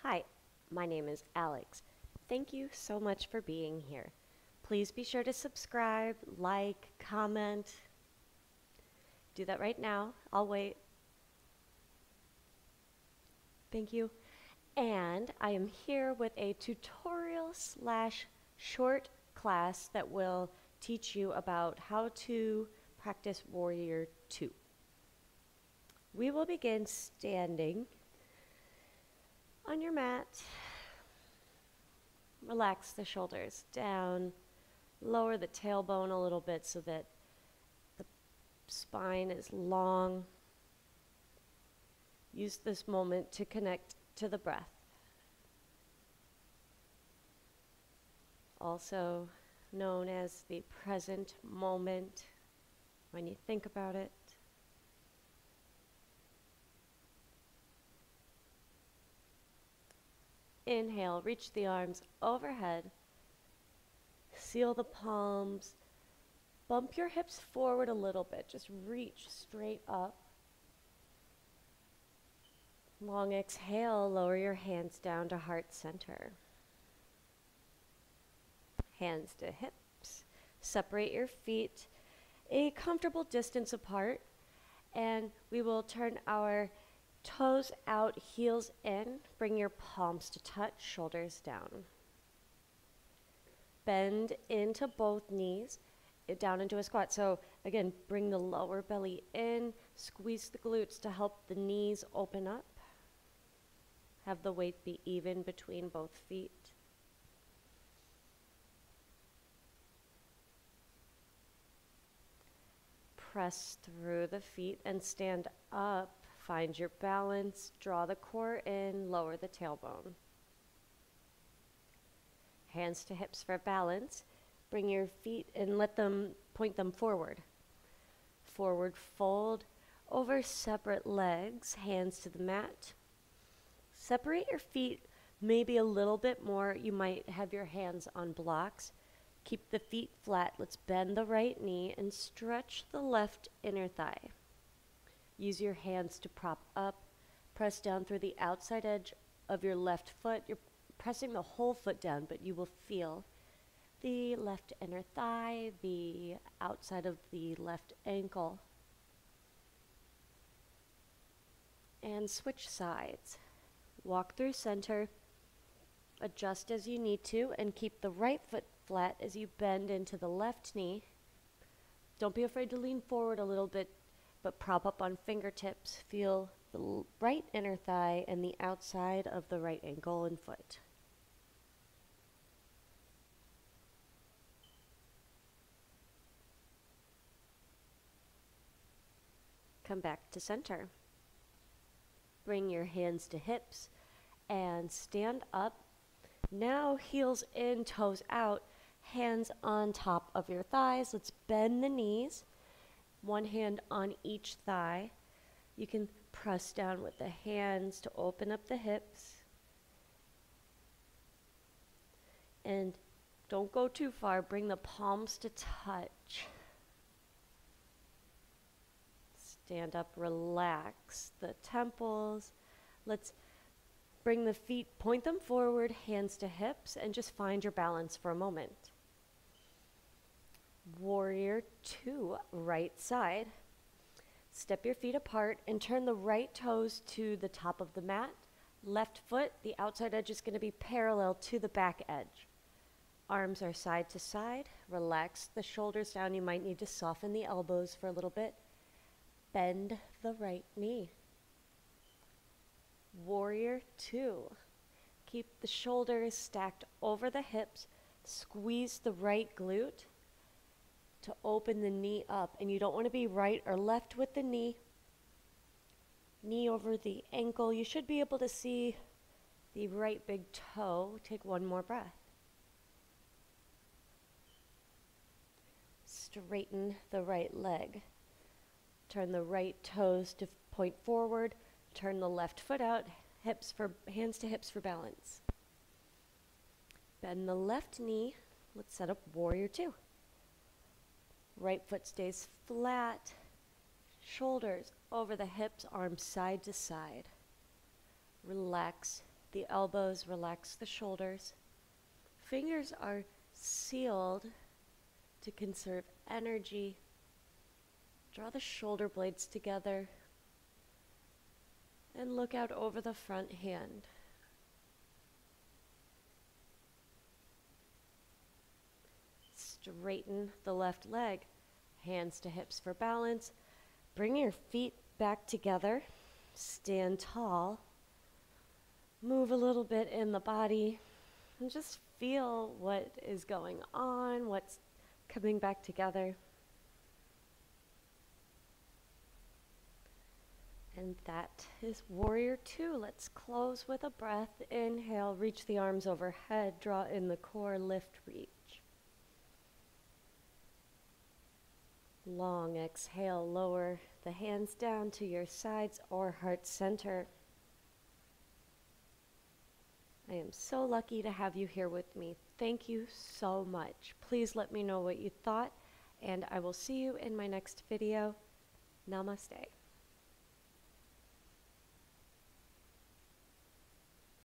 Hi, my name is Alex. Thank you so much for being here. Please be sure to subscribe, like, comment. Do that right now. I'll wait. Thank you. And I am here with a tutorial slash short class that will teach you about how to practice Warrior 2. We will begin standing on your mat. Relax the shoulders down. Lower the tailbone a little bit so that the spine is long. Use this moment to connect to the breath. Also known as the present moment when you think about it. Inhale, reach the arms overhead. Seal the palms. Bump your hips forward a little bit. Just reach straight up. Long exhale, lower your hands down to heart center. Hands to hips. Separate your feet a comfortable distance apart, and we will turn our toes out, heels in. Bring your palms to touch, shoulders down. Bend into both knees, down into a squat. So again, bring the lower belly in, squeeze the glutes to help the knees open up. Have the weight be even between both feet. Press through the feet and stand up. Find your balance. Draw the core in, lower the tailbone. Hands to hips for balance. Bring your feet and point them forward. Forward fold over separate legs, hands to the mat. Separate your feet maybe a little bit more. You might have your hands on blocks. Keep the feet flat. Let's bend the right knee and stretch the left inner thigh. Use your hands to prop up. Press down through the outside edge of your left foot. You're pressing the whole foot down, but you will feel the left inner thigh, the outside of the left ankle. And switch sides. Walk through center. Adjust as you need to, and keep the right foot flat as you bend into the left knee. Don't be afraid to lean forward a little bit, but prop up on fingertips. Feel the right inner thigh and the outside of the right ankle and foot. Come back to center. Bring your hands to hips and stand up. Now heels in, toes out, hands on top of your thighs. Let's bend the knees. One hand on each thigh. You can press down with the hands to open up the hips. And don't go too far. Bring the palms to touch. Stand up, relax the temples. Let's bring the feet, point them forward, hands to hips, and just find your balance for a moment. Warrior 2, right side. Step your feet apart and turn the right toes to the top of the mat. Left foot, the outside edge is going to be parallel to the back edge. Arms are side to side. Relax the shoulders down. You might need to soften the elbows for a little bit. Bend the right knee. Warrior 2. Keep the shoulders stacked over the hips. Squeeze the right glute to open the knee up. And you don't want to be right or left with the knee. Knee over the ankle. You should be able to see the right big toe. Take one more breath. Straighten the right leg. Turn the right toes to point forward. Turn the left foot out, hands to hips for balance. Bend the left knee. Let's set up Warrior 2. Right foot stays flat. Shoulders over the hips, arms side to side. Relax the elbows, relax the shoulders. Fingers are sealed to conserve energy. Draw the shoulder blades together and look out over the front hand. Straighten the left leg, hands to hips for balance. Bring your feet back together, stand tall, move a little bit in the body, and just feel what is going on, what's coming back together. And that is Warrior 2. Let's close with a breath. Inhale, reach the arms overhead, draw in the core, lift, reach. Long exhale, lower the hands down to your sides or heart center. I am so lucky to have you here with me. Thank you so much. Please let me know what you thought, and I will see you in my next video. Namaste.